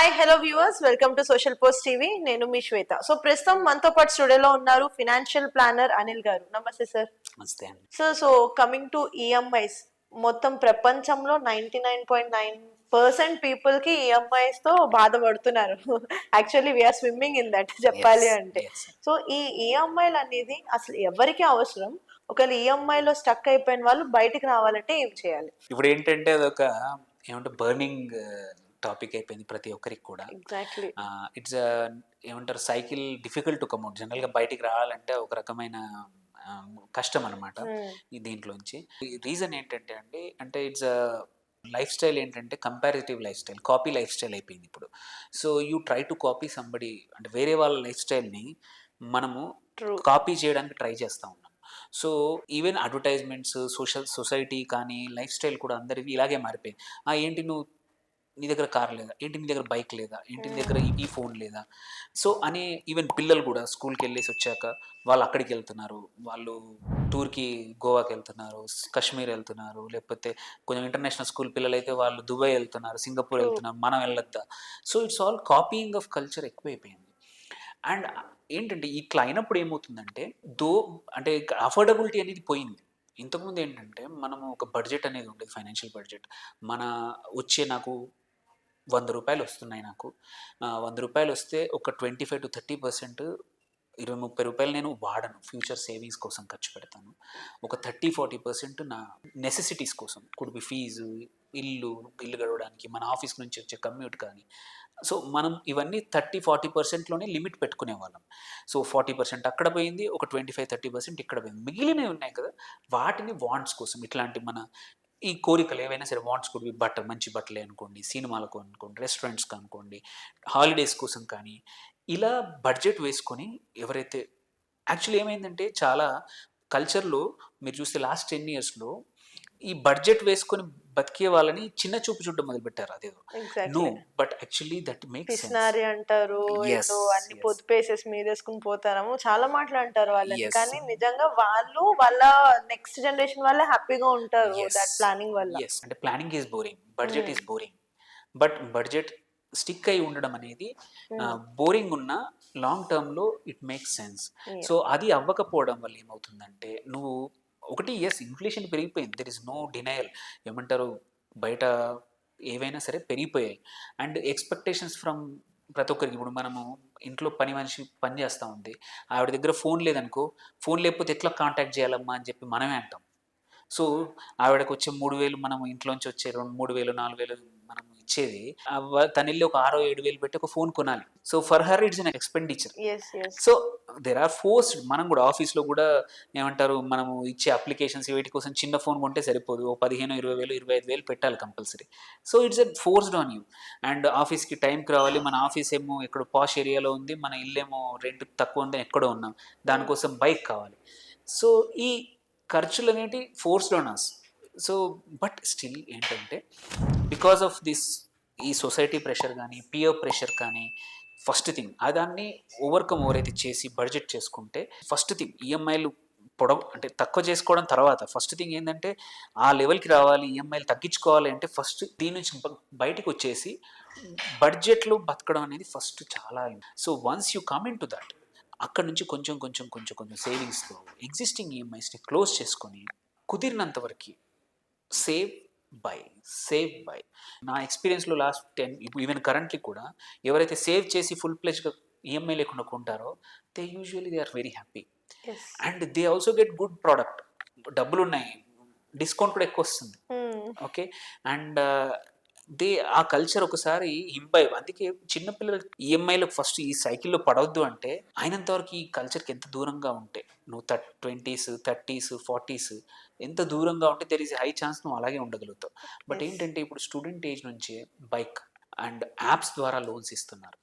Hi hello viewers, welcome to social post TV. నేను మీ శ్వేత. So ప్రస్తుతం మనతో పాటు స్టూడియోలో ఉన్నారు ఫినాన్షియల్ ప్లానర్ అనిల్ గారు. నమస్తే సార్. నమస్తే అండి. సో కమింగ్ టు ఈఎంఐస్, మొత్తం ప్రపంచంలో 99.9% పీపుల్ కి ఈఎంఐస్ తో బాధపడుతున్నారు. Actually we're swimming in that చెప్పాలి అంటే. సో ఈ ఈఎంఐలు అనేది అసలు ఎవరికి అవసరం? ఒకవేళ ఈఎంఐలో స్టక్ అయిపోయిన వాళ్ళు బయటికి రావాలంటే ఏం చేయాలి? ఇప్పుడు ఏంటంటే అదొక ఏమంటారు బర్నింగ్ టాపిక్ అయిపోయింది ప్రతి ఒక్కరికి కూడా. ఎగ్జాక్ట్లీ. ఇట్స్ ఏమంటారు సైకిల్ డిఫికల్ట్ టు కమ్అట్. జనరల్గా బయటికి రావాలంటే ఒక రకమైన కష్టం అనమాట ఈ దీంట్లోంచి. రీజన్ ఏంటంటే అంటే ఇట్స్ లైఫ్ స్టైల్ ఏంటంటే comparative life style, copy life style అయిపోయింది ఇప్పుడు. So you try to copy somebody, అంటే వేరే వాళ్ళ లైఫ్ స్టైల్ని మనము కాపీ చేయడానికి ట్రై చేస్తూ ఉన్నాం. సో ఈవెన్ అడ్వర్టైజ్మెంట్స్, సొసైటీ కానీ లైఫ్ స్టైల్ కూడా అందరిది ఇలాగే మారిపోయింది. ఏంటి నువ్వు, నీ దగ్గర కార్ లేదా ఏంటి, నీ దగ్గర బైక్ లేదా ఏంటి, నీ దగ్గర ఈ ఫోన్ లేదా. సో అని ఈవెన్ పిల్లలు కూడా స్కూల్కి వెళ్ళేసి వచ్చాక వాళ్ళు అక్కడికి వెళ్తున్నారు, వాళ్ళు టూర్కి గోవాకి వెళ్తున్నారు, కాశ్మీర్ వెళ్తున్నారు, లేకపోతే కొంచెం ఇంటర్నేషనల్ స్కూల్ పిల్లలు అయితే వాళ్ళు దుబాయ్ వెళ్తున్నారు, సింగపూర్ వెళ్తున్నారు, మనం వెళ్ళొద్దా. So it's all copying of culture ఎక్కువైపోయింది. అండ్ ఏంటంటే ఇట్లా అయినప్పుడు ఏమవుతుందంటే అంటే అఫోర్డబిలిటీ అనేది పోయింది. ఇంతకుముందు ఏంటంటే మనము ఒక బడ్జెట్ అనేది ఉండేది, ఫైనాన్షియల్ బడ్జెట్. వచ్చే నాకు 100 రూపాయలు వస్తున్నాయి, నాకు 100 రూపాయలు వస్తే ఒక 25 to 30%, 20-30 రూపాయలు నేను వాడను, ఫ్యూచర్ సేవింగ్స్ కోసం ఖర్చు పెడతాను. ఒక 30-40% నా నెసెసిటీస్ కోసం, కుడ్ బి ఫీజు, ఇల్లు గడవడానికి, మన ఆఫీస్ నుంచి వచ్చే కమ్యూట్ కానీ. సో మనం ఇవన్నీ 30-40%లోనే లిమిట్ పెట్టుకునే వాళ్ళం. సో 40% అక్కడ పోయింది, ఒక 25-30% ఇక్కడ పోయింది. మిగిలినవి ఉన్నాయి కదా, వాటిని వాంట్స్ కోసం, ఇట్లాంటి మన ఈ కోరికలు ఏవైనా సరే, వాంట్స్ కూడా మంచి బట్టలే అనుకోండి, సినిమాలకు అనుకోండి, రెస్టారెంట్స్కి అనుకోండి, హాలిడేస్ కోసం కానీ, ఇలా బడ్జెట్ వేసుకొని ఎవరైతే యాక్చువల్లీ ఏమైందంటే చాలా కల్చర్లో మీరు చూస్తే లాస్ట్ 10 yearsలో ఈ బడ్జెట్ వేసుకొని బతికే వాళ్ళని చిన్న చూపు చూడడం మొదలుపెట్టారు. అదేదో no, but actually that makes sense అంటారు, ఏదో అన్ని పొద్దు పేసెస్ మీద వేసుకుని పోతారము, చాలా మాటలు అంటారు వాళ్ళని. కానీ నిజంగా వాళ్ళు వాళ్ళ నెక్స్ట్ జనరేషన్ వాళ్ళే హ్యాపీగా ఉంటారు దట్ ప్లానింగ్ వల్ల. అంటే planning is boring, budget is boring. But budget stick అయి ఉండడం అనేది బోరింగ్ ఉన్న లాంగ్ టర్మ్లో ఇట్ మేక్స్ సెన్స్. సో అది అవ్వకపోవడం వల్ల ఏమవుతుందంటే, నువ్వు ఒకటి ఇన్ఫ్లేషన్ పెరిగిపోయింది, దెర్ ఇస్ నో డినయల్. ఏమంటారు, బయట ఏవైనా సరే పెరిగిపోయాయి. అండ్ ఎక్స్పెక్టేషన్స్ ఫ్రమ్ ప్రతి ఒక్కరికి. ఇప్పుడు మనము ఇంట్లో పని మనిషి పని చేస్తూ ఉంది, ఆవిడ దగ్గర ఫోన్ లేదనుకో, ఫోన్ లేకపోతే ఎట్లా కాంటాక్ట్ చేయాలమ్మా అని చెప్పి మనమే అంటాం. సో ఆవిడకి వచ్చే 3,000, మనం ఇంట్లోంచి వచ్చే 2,000, 3,000, 4,000 మనం ఇచ్చేది, తను వెళ్ళి ఒక 6,000-7,000 పెట్టి ఒక ఫోన్ కొనాలి. So for her it's an expenditure. So there are forced. మనం కూడా ఆఫీస్లో కూడా ఏమంటారు, మనము ఇచ్చే అప్లికేషన్స్ వీటి కోసం చిన్న ఫోన్ కొంటే సరిపోదు, ఓ 15,000, 20,000, 25,000 పెట్టాలి compulsory. So it's forced on you. And ఆఫీస్కి టైంకి రావాలి. మన ఆఫీస్ ఏమో ఎక్కడ పాష్ ఏరియాలో ఉంది, మన ఇల్లేమో రెంట్ తక్కువ ఉంది, ఎక్కడో ఉన్నాం, దానికోసం బైక్ కావాలి. సో ఈ ఖర్చులు అనేవి forced on us. So but still ఏంటంటే, బికాస్ ఆఫ్ దిస్ ఈ సొసైటీ ప్రెషర్ కానీ, పియర్ ప్రెషర్ కానీ, ఫస్ట్ థింగ్ దాన్ని ఓవర్కమ్ ఎవరైతే చేసి బడ్జెట్ చేసుకుంటే, ఫస్ట్ థింగ్ ఈఎంఐలు అంటే తక్కువ చేసుకోవడం తర్వాత, ఫస్ట్ థింగ్ ఏంటంటే ఆ లెవెల్కి రావాలి, ఈఎంఐలు తగ్గించుకోవాలి అంటే ఫస్ట్ దీని నుంచి బయటకు వచ్చేసి బడ్జెట్లో బతకడం అనేది ఫస్ట్ చాలా. So once you come in to that, అక్కడ నుంచి కొంచెం సేవింగ్స్తో ఎగ్జిస్టింగ్ ఈఎంఐస్ని క్లోజ్ చేసుకొని కుదిరినంత వరకు సేవ్ బై. నా ఎక్స్పీరియన్స్లో లాస్ట్ 10, ఈవెన్ కరెంట్లీ కూడా ఎవరైతే సేవ్ చేసి ఫుల్ ప్లెజ్గా ఈఎంఐ లేకుండా కొంటారో, they usually they are very happy. And they also get good product. డబ్బులు ఉన్నాయి, డిస్కౌంట్ కూడా ఎక్కువ వస్తుంది. ఓకే. అండ్ ఆ కల్చర్ ఒకసారి ఇంబైబ్. అందుకే చిన్నపిల్లలకి ఈఎంఐలకు ఫస్ట్ ఈ సైకిల్లో పడవద్దు అంటే, అయినంత వరకు ఈ కల్చర్కి ఎంత దూరంగా ఉంటే, నువ్వు 20s, 30s, 40s ఎంత దూరంగా ఉంటే దెర్ ఈస్ హై ఛాన్స్ నువ్వు అలాగే ఉండగలుగుతావు. బట్ ఏంటంటే ఇప్పుడు స్టూడెంట్ ఏజ్ నుంచే బైక్ అండ్ యాప్స్ ద్వారా లోన్స్ ఇస్తున్నారు.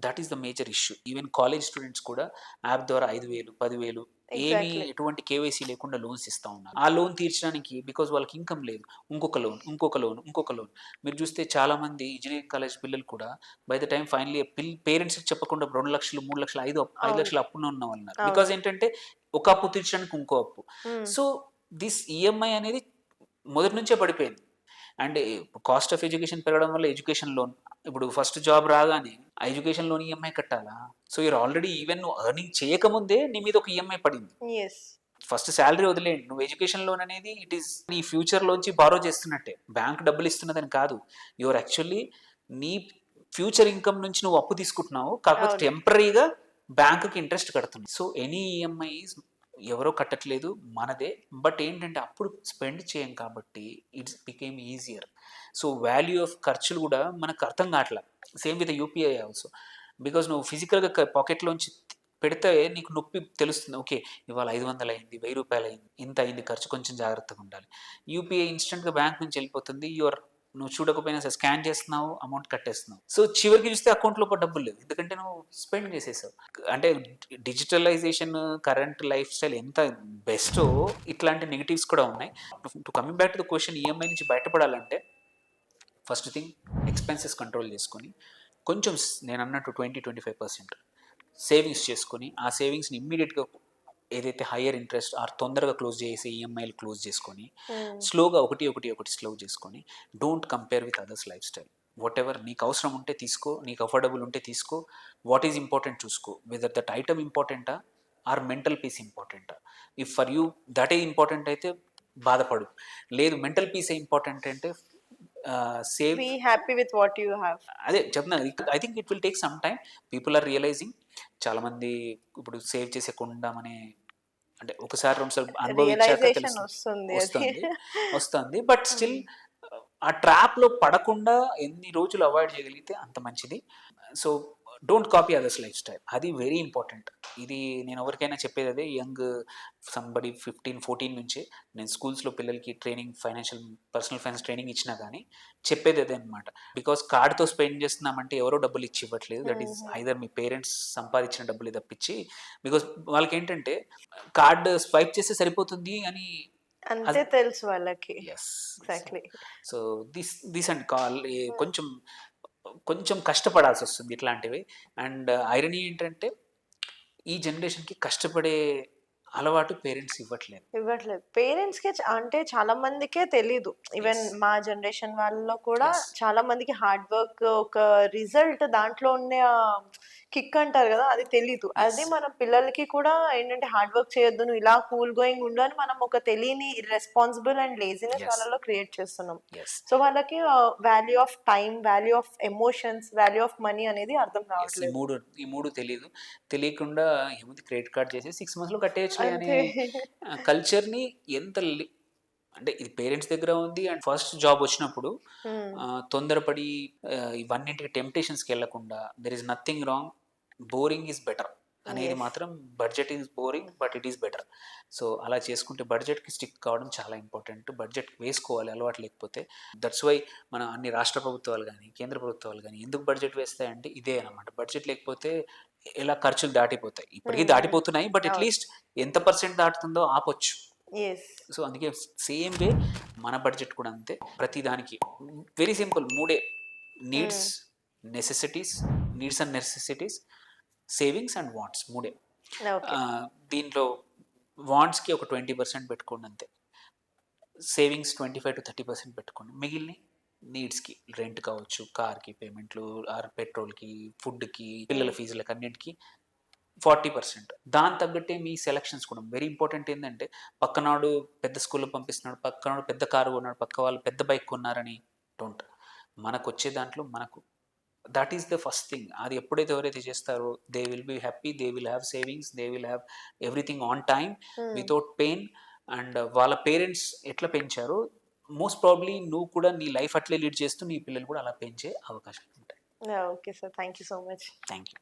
That is the major issue. Even college students కూడా యాప్ ద్వారా 5,000, 10,000 ఏమీ ఎటువంటి కేవైసీ లేకుండా లోన్స్ ఇస్తూ ఉన్నారు. ఆ లోన్ తీర్చడానికి బికాజ్ వాళ్ళకి ఇన్కమ్ లేదు, ఇంకొక లోన్. మీరు చూస్తే చాలా మంది ఇంజనీరింగ్ కాలేజ్ పిల్లలు కూడా బై ద టైం ఫైనలీ పేరెంట్స్కి చెప్పకుండా 2 లక్షలు, 3 లక్షలు, 5 లక్షలు అప్పున ఉన్న వాళ్ళు ఉన్నారు. బికాజ్ ఏంటంటే ఒక అప్పు తీర్చడానికి ఇంకో అప్పు. సో దిస్ ఈఎంఐ అనేది మొదటి నుంచే పడిపోయింది. అండ్ కాస్ట్ ఆఫ్ ఎడ్యుకేషన్ పెరగడం వల్ల ఎడ్యుకేషన్ లోన్, ఇప్పుడు ఫస్ట్ జాబ్ రాగానే ఆ ఎడ్యుకేషన్ లోన్ ఈఎంఐ కట్టాలా? సో యూర్ ఆల్రెడీ ఈవెన్ నువ్వు ఎర్నింగ్ చేయకముందే నీ మీద ఒక ఈఎంఐ పడింది. ఎస్. ఫస్ట్ శాలరీ వదిలేండి, నువ్వు ఎడ్యుకేషన్ లోన్ అనేది ఇట్ ఈస్ నీ ఫ్యూచర్ లోంచి బారో చేస్తున్నట్టే, బ్యాంక్ డబ్బులు ఇస్తున్నదని కాదు. యువర్ యాక్చువల్లీ నీ ఫ్యూచర్ ఇన్కమ్ నుంచి నువ్వు అప్పు తీసుకుంటున్నావు, కాకపోతే అవును. టెంపరీగా బ్యాంకుకి ఇంట్రెస్ట్ కడుతుంది. సో ఎనీ ఈఎంఐ ఎవరో కట్టట్లేదు, మనదే. బట్ ఏంటంటే అప్పుడు స్పెండ్ చేయం కాబట్టి it's became easier. So value of ఖర్చులు కూడా మనకు అర్థం కావట్లేదు. Same with UPI also, because నువ్వు ఫిజికల్గా పాకెట్లోంచి పెడితే నీకు నొప్పి తెలుస్తుంది. ఓకే, ఇవాళ 500 అయింది, 1000 రూపాయలు అయింది, ఇంత అయింది ఖర్చు, కొంచెం జాగ్రత్తగా ఉండాలి. యూపీఐ ఇన్స్టెంట్గా బ్యాంక్ నుంచి వెళ్ళిపోతుంది, నువ్వు చూడకపోయినా సరే స్కాన్ చేస్తున్నావు, అమౌంట్ కట్టేస్తున్నావు. సో చివరికి చూస్తే అకౌంట్లో డబ్బులు లేవు, ఎందుకంటే నువ్వు స్పెండ్ చేసేసావు. అంటే డిజిటలైజేషన్ కరెంట్ లైఫ్ స్టైల్ ఎంత బెస్టో ఇట్లాంటి నెగిటివ్స్ కూడా ఉన్నాయి. To coming back to the question, EMI నుంచి బయటపడాలంటే ఫస్ట్ థింగ్ ఎక్స్పెన్సెస్ కంట్రోల్ చేసుకొని కొంచెం నేను అన్నట్టు 20-25% సేవింగ్స్ చేసుకొని ఆ సేవింగ్స్ని ఇమ్మీడియట్గా ఏదైతే హయ్యర్ ఇంట్రెస్ట్ ఆర్ తొందరగా క్లోజ్ చేసే ఈఎంఐలు క్లోజ్ చేసుకొని స్లోగా ఒకటి స్లో చేసుకొని don't compare with others lifestyle. Whatever నీకు అవసరం ఉంటే తీసుకో, నీకు అఫోర్డబుల్ ఉంటే తీసుకో, వాట్ ఈజ్ ఇంపార్టెంట్ చూసుకో, వెదర్ దట్ ఐటమ్ ఇంపార్టెంటా ఆర్ మెంటల్ పీస్ ఇంపార్టెంటా. If for you that a important అయితే బాధపడు, లేదు మెంటల్ పీసే ఇంపార్టెంట్ అంటే save, be happy with what you have. అదే చెప్తున్నాను. I think it will take some time. People are realizing. చాలామంది ఇప్పుడు సేవ్ చేసే కొందామనే, అంటే ఒకసారి 2 సార్లు అనుభవించాక వస్తుంది. బట్ స్టిల్ ఆ ట్రాప్లో పడకుండా ఎన్ని రోజులు అవాయిడ్ చేయగలిగితే అంత మంచిది. So don't copy others life style, అది వెరీ ఇంపార్టెంట్. ఇది నేను ఎవరికైనా చెప్పేది అదే. యంగ్ సంబడి 15-14 నుంచే నేను స్కూల్స్లో పిల్లలకి ట్రైనింగ్, పర్సనల్ ఫైనాన్స్ ట్రైనింగ్ ఇచ్చినా కానీ చెప్పేది అదే అనమాట. బికాస్ కార్డ్తో స్పెండ్ చేస్తున్నామంటే ఎవరో డబ్బులు ఇచ్చి ఇవ్వట్లేదు, that is either me parents సంపాదించిన డబ్బులు తప్పించి. బికాస్ వాళ్ళకి ఏంటంటే కార్డ్ స్వైప్ చేస్తే సరిపోతుంది అని అంతే తెలుసు వాళ్ళకి. Exactly. So this and call కొంచెం కష్టపడాల్సి వస్తుంది ఇట్లాంటివి. అండ్ ఐరనీ ఏంటంటే ఈ జనరేషన్కి కష్టపడే అలవాటు పేరెంట్స్ ఇవ్వట్లేదు. పేరెంట్స్ కి అంటే చాలా మందికే తెలీదు. ఈవెన్ మా జనరేషన్ వాళ్ళలో కూడా చాలా మందికి హార్డ్ వర్క్ ఒక రిజల్ట్ దాంట్లో ఉండే కిక్ అంటారు కదా, అది తెలీదు. అది మన పిల్లలకి కూడా ఏంటంటే హార్డ్ వర్క్ చేయొద్దు, నువ్వు ఇలా కూల్ గోయింగ్ ఉండు అని మనం ఒక తెలియని ఇర్రెస్పాన్సిబుల్ అండ్ లేజినెస్ వాళ్ళలో క్రియేట్ చేస్తున్నాం. సో వాళ్ళకి value of time, value of emotions, value of money అనేది అర్థం కావట్లేదు. ఈ మూడు తెలియకుండా ఏముంది క్రెడిట్ కార్డ్ చేసి 6 months లో కట్టేయచ్చు అనే కల్చర్ని ఎంత అంటే ఇది పేరెంట్స్ దగ్గర ఉంది. అండ్ ఫస్ట్ జాబ్ వచ్చినప్పుడు తొందరపడి ఇవన్నింటికి టెంప్టేషన్స్కి వెళ్ళకుండా there is nothing wrong, boring is better అనేది మాత్రం, budget is boring but it is better. So అలా చేసుకుంటే బడ్జెట్కి స్టిక్ కావడం చాలా ఇంపార్టెంట్. బడ్జెట్ వేసుకోవాలి అలవాటు లేకపోతే. దట్స్ వై మన అన్ని రాష్ట్ర ప్రభుత్వాలు కానీ కేంద్ర ప్రభుత్వాలు కానీ ఎందుకు బడ్జెట్ వేస్తాయంటే ఇదే అనమాట. బడ్జెట్ లేకపోతే ఎలా ఖర్చులు దాటిపోతాయి, ఇప్పటికీ దాటిపోతున్నాయి, బట్ అట్లీస్ట్ ఎంత % దాటుతుందో ఆపొచ్చు. సో అందుకే సేమ్ వే మన బడ్జెట్ కూడా అంతే. ప్రతి దానికి very simple, 3 needs, necessities, needs and necessities, savings and wants, 3. దీంట్లో వాంట్స్కి ఒక 20% పెట్టుకోండి అంతే, సేవింగ్స్ 25-30% పెట్టుకోండి, మిగిలిన నీడ్స్కి రెంట్ కావచ్చు, కార్కి పేమెంట్లు, ఆర్ పెట్రోల్కి, ఫుడ్కి, పిల్లల ఫీజులకు అన్నింటికి 40%. దాని తగ్గట్టే మీ సెలక్షన్స్ కూడా వెరీ ఇంపార్టెంట్. ఏంటంటే పక్కనాడు పెద్ద స్కూల్లో పంపిస్తున్నాడు, పక్కనాడు పెద్ద కారు కొన్నాడు, పక్క వాళ్ళు పెద్ద బైక్ కొన్నారని డోంట్. మనకు వచ్చే దాంట్లో మనకు that is the first thing. అది ఎప్పుడైతే ఎవరైతే చేస్తారో they will be happy, they will have savings, they will have everything on time without pain. And వాళ్ళ పేరెంట్స్ ఎట్లా పెంచారో మోస్ట్ ప్రాబ్లీ నువ్వు కూడా నీ లైఫ్ అట్లే లీడ్ చేస్తూ నీ పిల్లలు కూడా అలా పెంచే అవకాశం ఉంటాయి. Okay sir, thank you so much. Thank you.